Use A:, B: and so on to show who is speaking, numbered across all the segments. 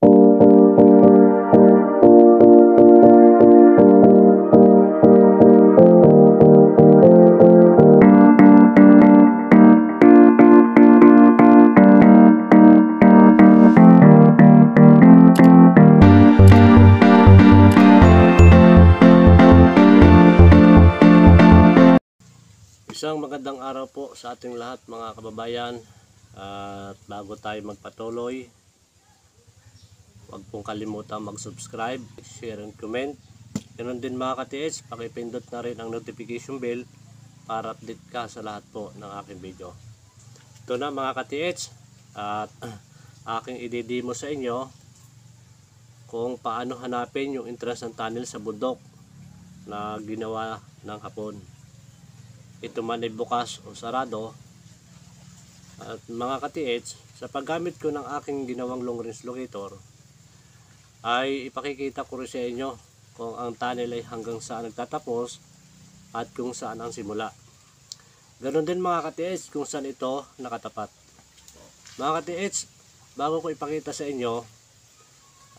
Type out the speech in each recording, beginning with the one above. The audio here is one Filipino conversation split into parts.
A: Isang magandang araw po sa ating lahat mga kababayan, at bago tayo magpatuloy, huwag pong kalimutan mag-subscribe, share and comment. Ganun din mga ka-TH, pakipindot na rin ang notification bell para update ka sa lahat po ng aking video. Ito na mga ka-TH, at aking i-demo sa inyo kung paano hanapin yung entrance ng tunnel sa bundok na ginawa ng Hapon. Ito man ay bukas o sarado. At mga ka-TH, sa paggamit ko ng aking ginawang long range locator ay ipakikita ko rin sa inyo kung ang tunnel ay hanggang saan nagtatapos at kung saan ang simula. Ganon din mga ka-TH kung saan ito nakatapat. Mga ka-TH, bago ko ipakita sa inyo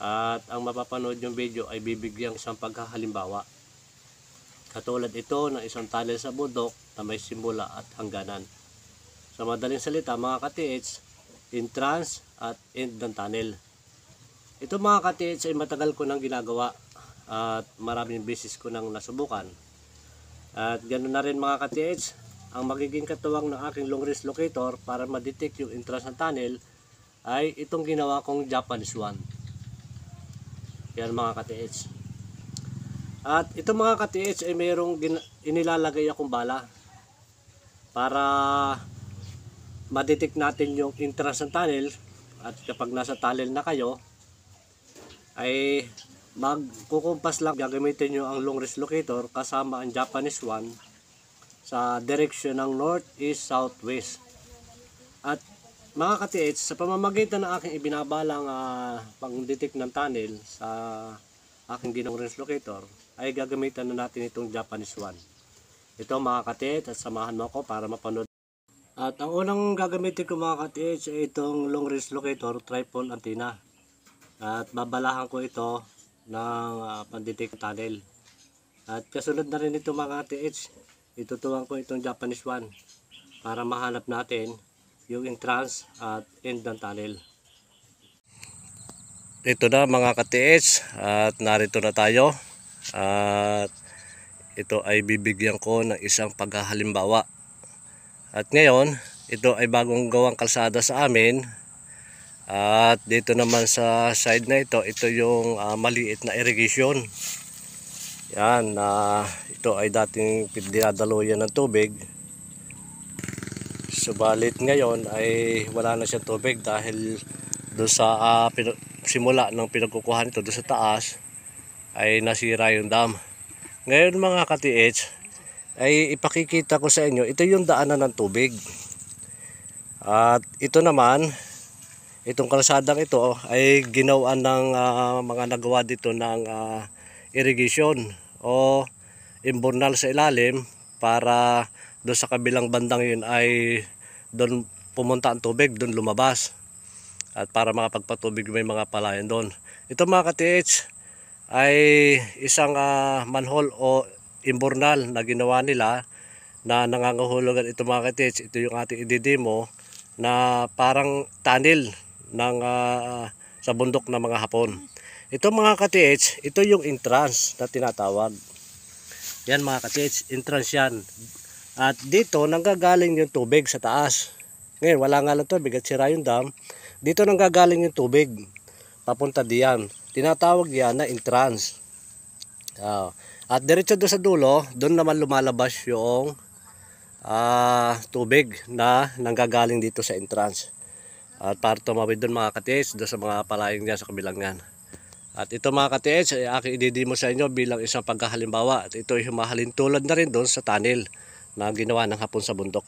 A: at ang mapapanood yung video ay bibigyang isang paghahalimbawa. Katulad ito ng isang tunnel sa bundok na may simula at hangganan. Sa madaling salita mga ka-TH, entrance at end ng tunnel. Ito mga ka-TH ay matagal ko nang ginagawa at maraming beses ko nang nasubukan. At ganoon na rin mga ka-TH, ang magiging katuwang ng aking long range locator para ma-detect yung entrance ng tunnel ay itong ginawa kong Japanese one. Yan mga ka-TH. At ito mga ka-TH ay mayroong inilalagay akong bala para ma-detect natin yung entrance ng tunnel, at kapag nasa tunnel na kayo ay magkukumpas lang, gagamitin nyo ang long range locator kasama ang Japanese one sa direction ng north, east, south, west. At mga ka-TH, sa pamamagitan ng aking ibinabalang pang-detect ng tunnel sa aking ginawang range locator ay gagamitan na natin itong Japanese one. Ito mga ka-TH, at samahan mo ako para mapanood. At ang unang gagamitin ko mga ka-TH ay itong long range locator tripod antenna. At babalahan ko ito ng pang-detect tunnel. At kasunod na rin ito mga ka-TH, itutuwang ko itong Japanese one para mahanap natin yung entrance at end ng tunnel. Ito na mga ka-TH, at narito na tayo. At ito ay bibigyan ko ng isang paghahalimbawa. At ngayon, ito ay bagong gawang kalsada sa amin. At dito naman sa side na ito, ito yung maliit na irrigation. Yan, ito ay dating dinadaluyan ng tubig. Subalit ngayon ay wala na siyang tubig dahil doon sa simula ng pinagkukuhan ito doon sa taas ay nasira yung dam. Ngayon mga ka-TH ay ipakikita ko sa inyo, ito yung daanan ng tubig. At ito naman, itong kalsadang ito ay ginawa ng mga nagawa dito ng irrigation o imburnal sa ilalim para doon sa kabilang bandang yun ay doon pumunta ang tubig, doon lumabas. At para makapagpatubig may mga palayan doon. Ito mga ka-TH ay isang manhole o imburnal na ginawa nila na nangangahulugan. Ito mga ka-TH, ito yung ating i-demo na parang tunnel ng sa bundok ng mga Hapon. Ito mga ka-TH, ito yung entrance na tinatawag. Yan mga ka-TH, entrance yan. At dito nanggagaling yung tubig sa taas. Ngayon wala nga lang tubig at sira yung dam. Dito nanggagaling yung tubig papunta diyan. Tinatawag yan na entrance. At diretso doon sa dulo, doon naman lumalabas yung tubig na nanggagaling dito sa entrance. At para tumawid doon mga ka-TH, doon sa mga palayang dyan sa kabilang yan. At ito mga ka-TH ay aking ididemo sa inyo bilang isang pagkahalimbawa. At ito ay humahalin tulad na rin doon sa tunnel na ginawa ng Hapon sa bundok.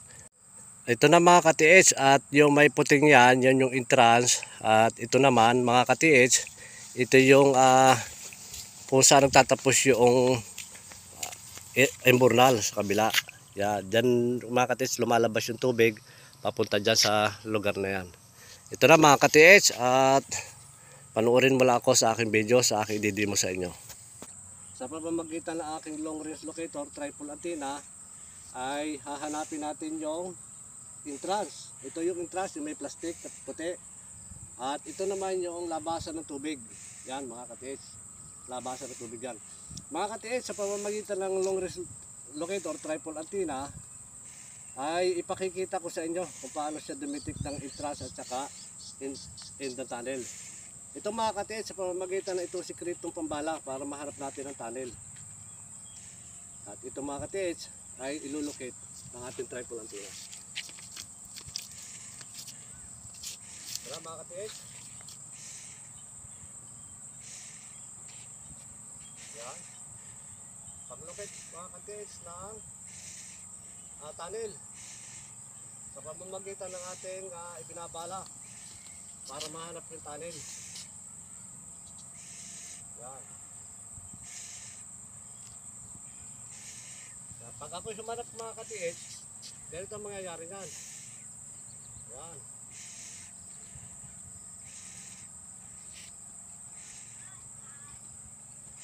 A: Ito na mga ka-TH, at yung may puting yan, yan yung entrance. At ito naman mga ka-TH, ito yung kung saan nagtatapos yung imburnal sa kabila. Yan, dyan mga ka-TH lumalabas yung tubig papunta dyan sa lugar na yan. Ito na mga ka-TH, at Panoorin mo lang ako sa aking video, sa aking ididemo sa inyo. Sa pamamagitan ng aking long range locator, triple antenna, ay hahanapin natin yung entrance. Ito yung entrance, yung may plastic at puti. At ito naman yung labasan ng tubig. Yan mga katiits, labasan ng tubig yan. Mga katiits, sa pamamagitan ng long range locator, triple antenna, ay ipakikita ko sa inyo kung paano siya dumitik ng entrance at saka in the tunnel. Ito mga katiits, sa pamamagitan na ito sikretong pambala para maharap natin ang tunnel. At ito mga katiits ay ilulocate ng ating triple antenna. Tara mga katiits. Yan. Pag-locate mga katiits ng tunnel sa pamamagitan ng ating ibinabala para mahanap yung tunnel. Yan. Pag ako sumanap mga katiits, ganito ang mangyayari yan. Yan.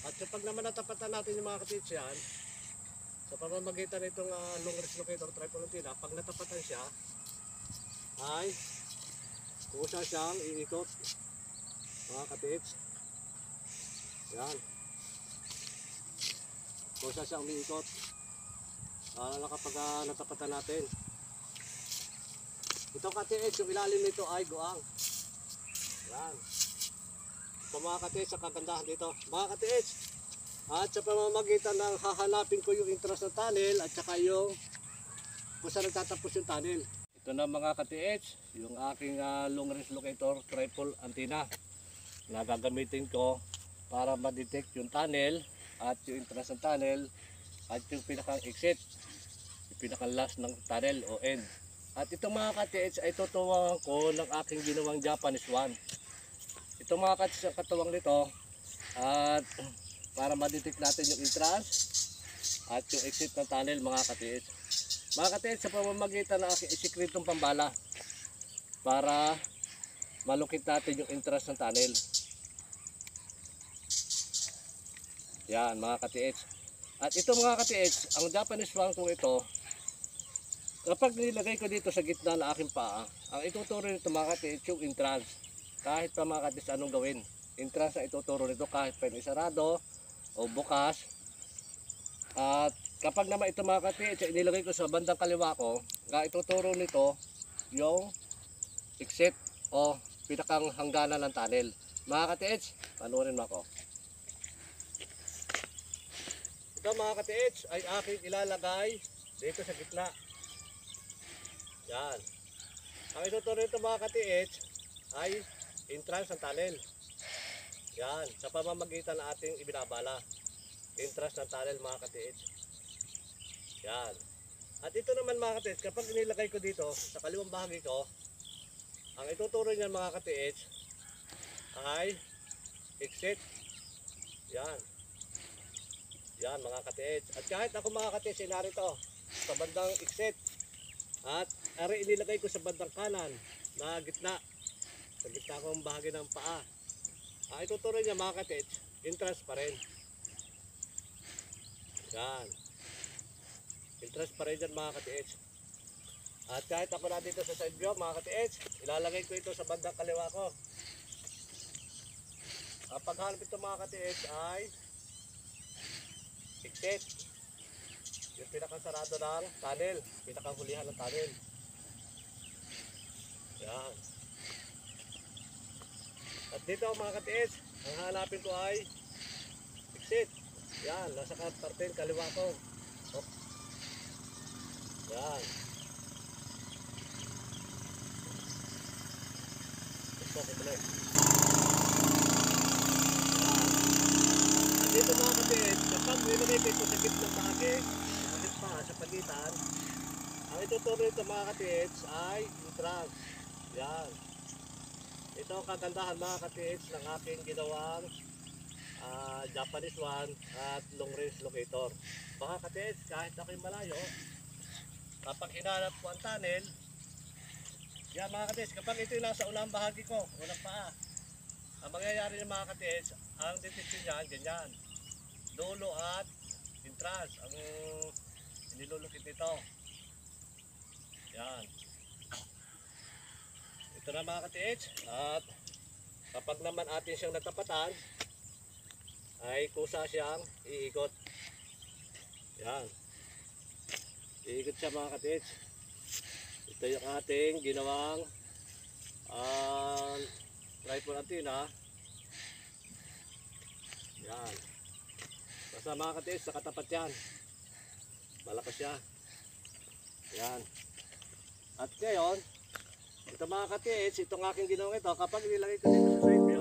A: At kapag naman natapatan natin yung mga katiits yan, sa pamamagitan nitong long range locator triple antenna, pag natapatan siya, ay kusa siyang iikot mga katiits. Yan. Kusa siyang umiikot. Lalo kapag natapatan natin. Ito katiits, yung ilalim nito ay guang. Yan. Ito mga katiits, sa kagandahan dito. Mga katiits, at sa pamamagitan ng hahanapin ko yung entrance ng tunnel at saka yung kung saan nagtatapos yung tunnel. Ito na mga katiits, yung aking long range locator triple antenna na gagamitin ko para ma-detect yung tunnel at yung entrance ng tunnel at yung pinakang exit, yung pinakang last ng tunnel o end. At itong mga katiits ay tutuwang ko ng aking ginawang Japanese one. Itong mga katiits ang katuwang nito at para ma-detect natin yung entrance at yung exit ng tunnel mga katiits. Mga katiits, sa pamamagitan ng aking isikretong pambala para malukit natin yung entrance ng tunnel. Yan mga katiits. At ito mga katiits, ang Japanese one kong ito, kapag nilagay ko dito sa gitna ng aking paa, ang ituturo nito mga katiits yung entrance. Kahit pa mga katiits anong gawin, entrance na ituturo nito kahit pa isarado o bukas. At kapag naman ito mga katiits, inilagay ko sa bandang kaliwa ko, ituturo nito yung exit o pinakang hangganan ng tunnel. Mga katiits, panoorin mo ako. Ito mga katiits ay aking ilalagay dito sa gitna. Yan. Ang ituturo nito mga katiits ay entrance ng tunnel. Yan, sa pamamagitan ng ating ibinabala. Entrance ng tunnel mga katiits. Yan. At ito naman mga katiits, kapag inilagay ko dito sa kaliwang bahagi ko, ang ituturo niyan mga katiits ay exit. Yan. Yan mga katiits. At kahit ako mga katiits ay narito sa bandang exit. At ari inilagay ko sa bandang kanan na gitna. Sa gitna kong bahagi ng paa. Ang ituturo niya mga katiits, entrance pa rin. Yan. Entrance pa rin dyan mga katiits. At kahit ako na dito sa side view mga katiits, ilalagay ko ito sa bandang kaliwa ko. Ang paghanap ito mga katiits ay exit. Yung pinakasarado ng tunnel, pinakahulihan ng tunnel. Yan. At dito mga katiits, ang hanapin ko ay exit. Yan, nasa parte kaliwa ko. Oh. Yan. Ito ko tuloy. At dito mga katiits, kapag nilagay ko ito sa gitnang bahagi, sa pagitan, ang ituturo nito mga katiits ay entrance. Yan. Ito ang kagandahan mga katiits ng aking ginawang Japanese one at long range locator. Mga katiits, kahit ako'y malayo, kapag hinanap ko ang tunnel, yan mga katiits, kapag ito yung nasa unang bahagi ko, unang paa, Ang mangyayari ng mga katiits, ang detection niyan, ganyan. Dulo at entrance, ang inilulukit nito. Yan. Ito na mga katiits. At kapag naman atin siyang natapatan, ay kusa siyang iikot. Yan. Iikot siya mga katiits. Ito yung ating ginawang tripod antenna. Yan. Basta mga katiits, nakatapat yan. Malakas siya. Yan. At ngayon, ito mga katiits, itong aking ginawang ito, kapag nilagay ko dito sa side